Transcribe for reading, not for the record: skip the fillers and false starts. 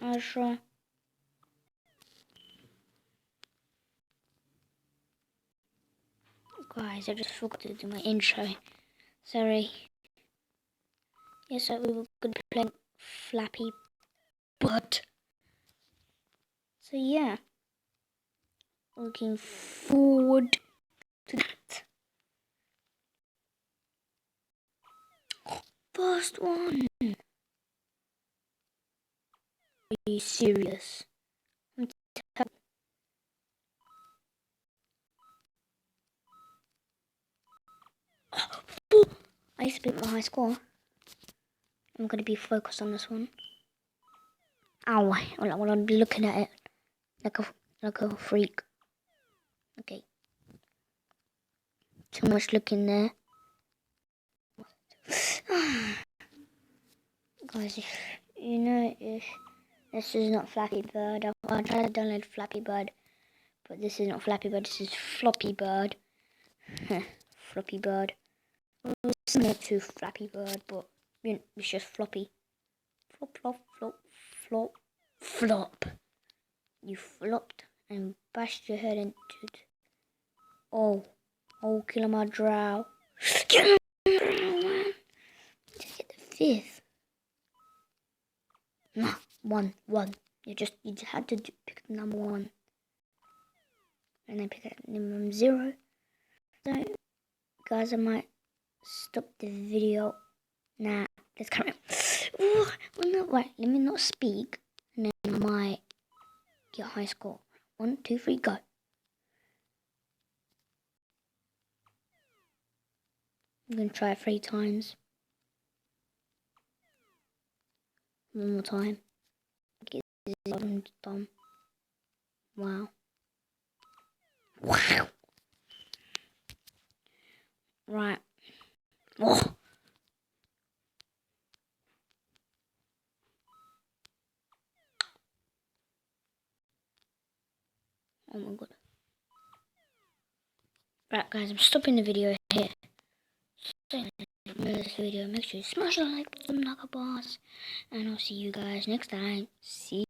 I'll try. Guys, I just forgot to do my intro. Sorry. Yes, so we were going to be playing Flappy Bird. So yeah, looking forward to that. First one. Are you serious? I split my high score. I'm going to be focused on this one. Ow, I want to be looking at it like a freak. Okay. Too much looking there. Guys, if this is not Flappy Bird. I tried to download Flappy Bird, but this is not Flappy Bird, this is Floppy Bird. Floppy Bird. Well, it's similar to Flappy Bird, but it's just floppy. Flop, flop, flop, flop, flop. You flopped and bashed your head into it. Oh, kill my drow. Kill him, man. Just get the fifth. Nah, one. You just had to pick number 1. And then pick number 0. So, guys, I might stop the video now. Let's carry on. Ooh, well, no, wait, let me not speak, and then I might get a high score. 1, 2, 3, go. I'm gonna try it 3 times. One more time. Get this done. Wow. Right. Oh. Oh my god. Right, guys, I'm stopping the video here. So, if you enjoyed this video, make sure you smash the like button like a boss. And I'll see you guys next time. See